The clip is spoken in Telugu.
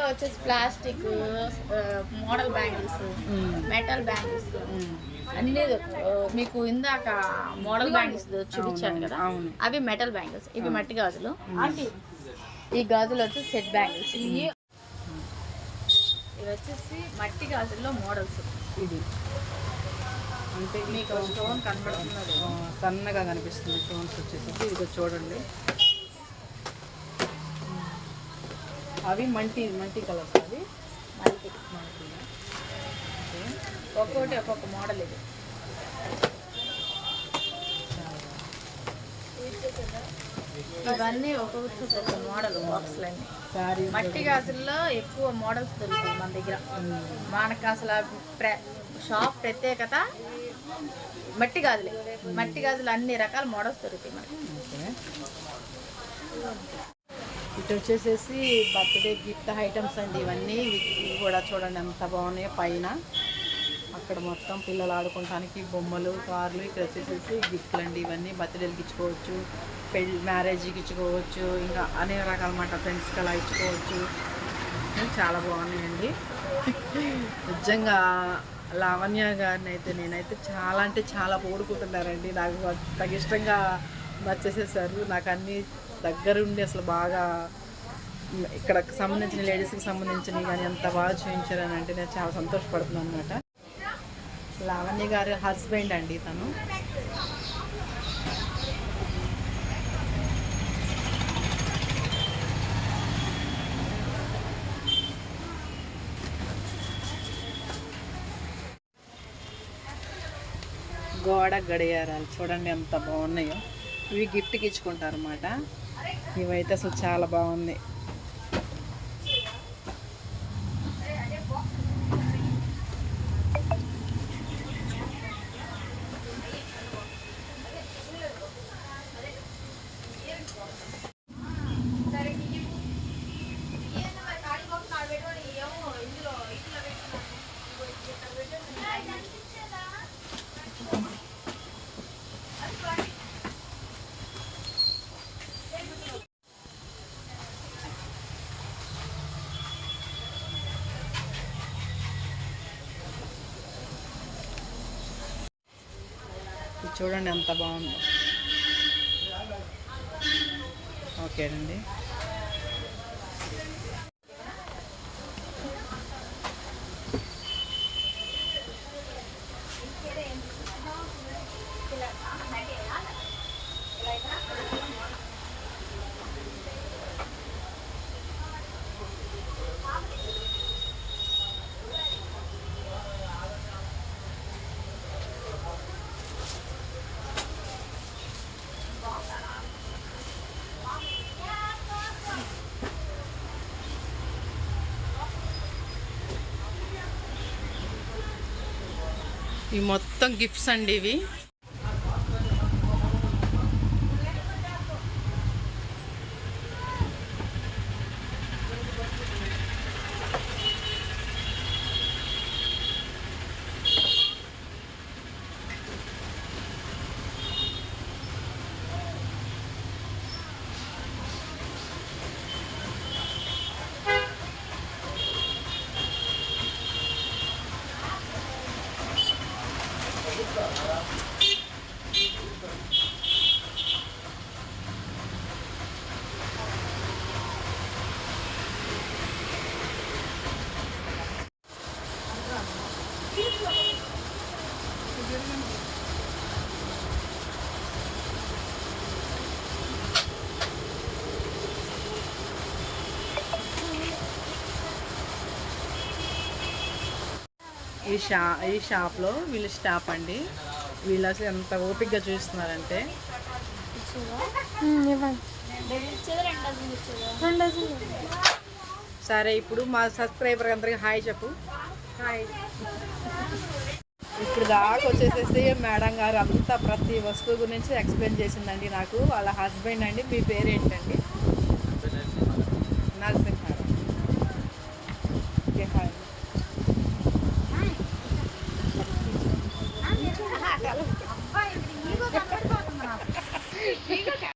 వచ్చేసి plastic model bangles, metal bangles అన్నీ మీకు ఇందాక మోడల్ బ్యాంగిల్స్ చూపించాను కదా, అవి మెటల్ బ్యాంగిల్స్. ఇవి మట్టి గాజులు. ఈ గాజులు వచ్చి సెట్ బ్యాంగిల్స్. ఇవి వచ్చేసి మట్టి గాజుల్లో మోడల్స్. ఇది అంటే మీకు స్టోన్ కనపడుతున్నది, సన్నగా కనిపిస్తుంది స్టోన్స్ వచ్చేసి. ఇది చూడండి, అవి మల్టీ కలర్స్. అవి మల్టీ ఒక్కొక్కటి ఒక్కొక్క మోడల్. ఇది ఇవన్నీ ఒక్కొక్క మోడల్ బాక్స్లన్నీ. మట్టి గాజుల్లో ఎక్కువ మోడల్స్ దొరుకుతాయి మన దగ్గర. మనకు అసలు షాప్ ప్రత్యేకత మట్టి గాజులే. మట్టి గాజులు అన్ని రకాల మోడల్స్ దొరుకుతాయి మనకి. ఇటు వచ్చేసేసి బర్త్డే గిఫ్ట్ ఐటమ్స్ అండి ఇవన్నీ. ఇవి కూడా చూడండి ఎంత బాగున్నాయో. పైన అక్కడ మొత్తం పిల్లలు ఆడుకోవడానికి బొమ్మలు, కార్లు. ఇక్కడ వచ్చేసేసి గిఫ్ట్లు అండి ఇవన్నీ. బర్త్డేలకి ఇచ్చుకోవచ్చు, పెళ్ళి మ్యారేజ్కి ఇచ్చుకోవచ్చు, ఇంకా అనేక రకాలన్నమాట. ఫ్రెండ్స్కి అలా ఇచ్చుకోవచ్చు. చాలా బాగున్నాయండి నిజంగా. లావణ్య గారిని అయితే నేనైతే చాలా అంటే చాలా పొగుడుకుంటున్నారండి. నాకు తగ్గ ఇష్టంగా నచ్చేసేసారు. నాకు అన్నీ దగ్గరుండి అసలు బాగా ఇక్కడ సంబంధించిన లేడీస్కి సంబంధించినవి కానీ ఎంత బాగా చూపించారని అంటే నేను చాలా సంతోషపడుతున్నాను అనమాట. లావణ్య గారి హస్బెండ్ అండి తను. గోడ గడియారాలు చూడండి ఎంత బాగున్నాయో. ఇవి గిఫ్ట్కి ఇచ్చుకుంటారు అన్నమాట. ఇవైతే అసలు చాలా బాగుంది. చూడండి ఎంత బాగుందో. ఓకేనండి. ఇవి మొత్తం గిఫ్ట్స్ అండి ఇవి. ఈ షాప్లో వీళ్ళ స్టాప్ అండి. వీళ్ళు అసలు ఎంత ఓపికగా చూస్తున్నారంటే. సరే ఇప్పుడు మా సబ్స్క్రైబర్ అందరికి హాయ్ చెప్పు. హాయ్. ఇప్పుడు దాకా వచ్చేసేసి మేడం గారు అంతా ప్రతి వస్తువు గురించి ఎక్స్ప్లెయిన్ చేసిందండి నాకు. వాళ్ళ హస్బెండ్ అండి. మీ పేరేంటండి?